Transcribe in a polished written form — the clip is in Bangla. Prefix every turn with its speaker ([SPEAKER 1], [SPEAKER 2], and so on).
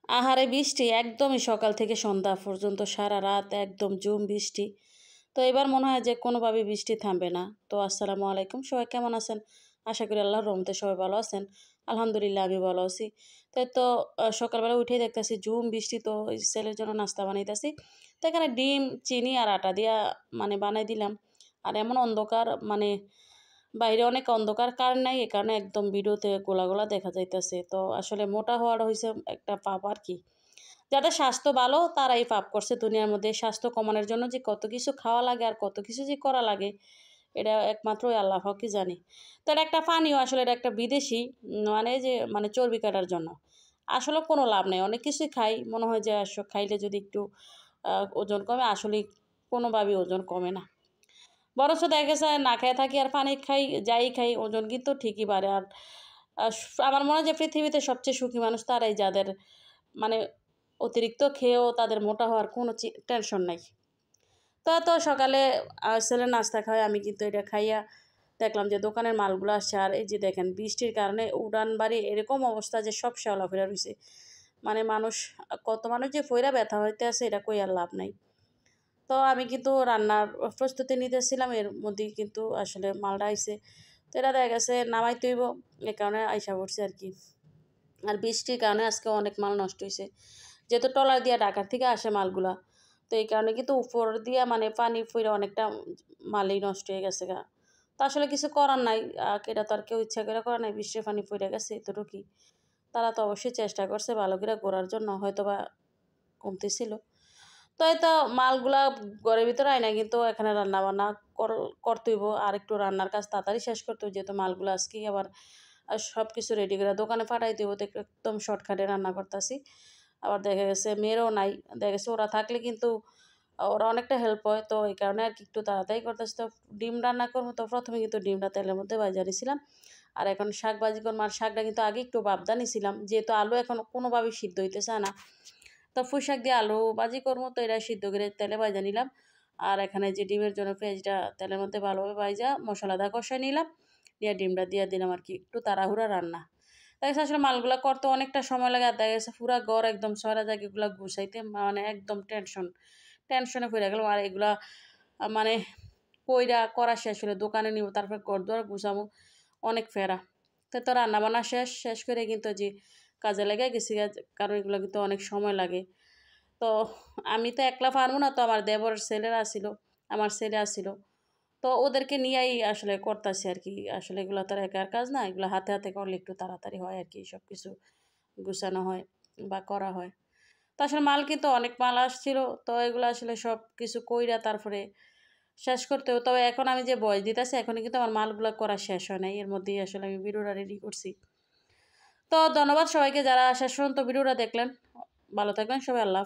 [SPEAKER 1] আহারে বৃষ্টি একদমই সকাল থেকে সন্ধ্যা পর্যন্ত সারা রাত একদম ঝুম বৃষ্টি। তো এবার মনে হয় যে কোনোভাবেই বৃষ্টি থামবে না। তো আসসালামু আলাইকুম, সবাই কেমন আছেন? আশা করি আল্লাহর রহমতে সবাই ভালো আছেন। আলহামদুলিল্লাহ আমি ভালো আছি। সকালবেলা উঠেই দেখতেছি ঝুম বৃষ্টি, তো ওই ছেলের জন্য নাস্তা বানাইতেছি। তো এখানে ডিম, চিনি আর আটা দিয়া বানাই দিলাম। আর এমন অন্ধকার বাইরে অনেক অন্ধকার, কারেন্ট নাই, এ কারণে একদম ভিডিওতে গোলা গোলা দেখা যাইতেছে। তো আসলে মোটা হওয়ার হইছে একটা পাপ আরকি। যাদের স্বাস্থ্য ভালো তারাই পাপ করছে দুনিয়ার মধ্যে। স্বাস্থ্য কমানোর জন্য যে কত কিছু খাওয়া লাগে আর কত কিছু যে করা লাগে, এটা একমাত্র ওই আল্লাহ পাকই জানে। তো এটা একটা পানীয়, আসলে এটা একটা বিদেশি, চর্বি কাটার জন্য। আসলে কোনো লাভ নেই। অনেক কিছুই খাই, মনে হয় যে খাইলে যদি একটু ওজন কমে, আসলেই কোনোভাবেই ওজন কমে না। বরঞ্চ দেখা গেছে না খেয়ে থাকি আর পানি খাই, যাই খাই, ওজন কিন্তু ঠিকই বাড়ে। আর আমার মনে হয় যে পৃথিবীতে সবচেয়ে সুখী মানুষ তারাই, যাদের মানে অতিরিক্ত খেয়েও তাদের মোটা হওয়ার কোনো টেনশন নাই। তো সকালে ছেলের নাস্তা খাই, আমি কিন্তু এটা খাইয়া দেখলাম যে দোকানের মালগুলো আসছে। আর এই যে দেখেন বৃষ্টির কারণে উড়ান বাড়ি এরকম অবস্থা যে সব শেওলা ফেরা রয়েছে। মানুষ, কত মানুষ যে ফইরা ব্যথা হইতে আছে এটা কই আর লাভ নাই। তো আমি কিন্তু রান্নার প্রস্তুতি নিতেছিলাম, এর মধ্যেই কিন্তু আসলে মালটা আইছে। তো এটা দেখা গেছে নামাইতে হইব, এ কারণে আইসা পড়ছে আর কি। আর বৃষ্টির কারণে আজকে অনেক মাল নষ্ট হয়েছে, যেহেতু ট্রলার দিয়া ঢাকার থেকে আসে মালগুলা। তো এই কারণে কিন্তু উপর দিয়া পানি ফুইরা অনেকটা মালই নষ্ট হয়ে গেছে গা। তো আসলে কিছু করার নাই, এটা তো আর কেউ ইচ্ছা করে করার নাই, বৃষ্টির পানি ফুইরা গেছে এতটুকুই। তারা তো অবশ্যই চেষ্টা করছে ভালো করে ঘোরার জন্য, হয়তো বা কমতেছিল। তো এই তো মালগুলা ঘরের ভিতরে আয় না, কিন্তু এখানে রান্নাবান্না করতে হইব। আর একটু রান্নার কাজ তাড়াতাড়ি শেষ করতে হইব, যেহেতু মালগুলো আজকেই আবার সব কিছু রেডি করে দোকানে পাঠাইতে হইব। তো একদম শর্টকাটে রান্না করতেছি। আবার দেখা গেছে মেয়েরও নাই, দেখা গেছে ওরা থাকলে কিন্তু ওরা অনেকটা হেল্প হয়। তো এই কারণে আর কি একটু তাড়াতাড়ি করতেছি। তো ডিম রান্না করবো, তো প্রথমে কিন্তু ডিমটা তেলের মধ্যে ভাজা নিয়েছিলাম। আর এখন শাক ভাজি করবো। আর শাকটা কিন্তু আগে একটু বাবদা নিয়েছিলাম, যেহেতু আলু এখন কোনোভাবেই সিদ্ধ হইতে চায় না। তো পুঁই শাক দিয়ে আলু ভাজি করবো, তো এটা সিদ্ধ করে তেলে ভাজা নিলাম। আর এখানে যে ডিমের জন্য পেঁয়াজটা তেলের মধ্যে ভালোভাবে ভাজা মশলাটা কষাই নিলাম, দিয়ে ডিমটা দিয়ে দিলাম আর কি। একটু তাড়াহুড়া রান্না। দেখা গেছে আসলে মালগুলা করতে অনেকটা সময় লাগে। আর দেখা গেছে পুরা ঘর একদম ছয়টা জায়গাগুলো গুছাইতে একদম টেনশনে পড়ে গেলাম। আর এগুলা মানে করা শেষ হলে দোকানে নিব, তারপর ঘর দুয়ার গুছামো, অনেক ফেরা। তো রান্না বান্না শেষ করে কিন্তু যে কাজে লেগে গেছি, কারণ এগুলো কিন্তু অনেক সময় লাগে। তো আমি তো একলা পারবো না, তো আমার দেবরের ছেলেরা আসিল, আমার ছেলে আসিল। তো ওদেরকে নিয়েই আসলে করতেছি আর কি। আসলে এগুলো তো আর একার কাজ না, এগুলো হাতে হাতে করলে একটু তাড়াতাড়ি হয় আর কি, সব কিছু গুছানো হয় বা করা হয়। তো আসলে মাল কিন্তু অনেক মাল আসছিল, তো এগুলো আসলে সব কিছু কইরা তারপরে শেষ করতে হবে। তবে এখন আমি যে বয়স দিতেছি, এখনই কিন্তু আমার মালগুলো করা শেষ হয় নাই, এর মধ্যেই আসলে আমি ভিডিওটা রেডি করছি। তো ধন্যবাদ সবাইকে যারা শেষ পর্যন্ত ভিডিওটা দেখলেন। ভালো থাকবেন সবাই, আল্লাহ।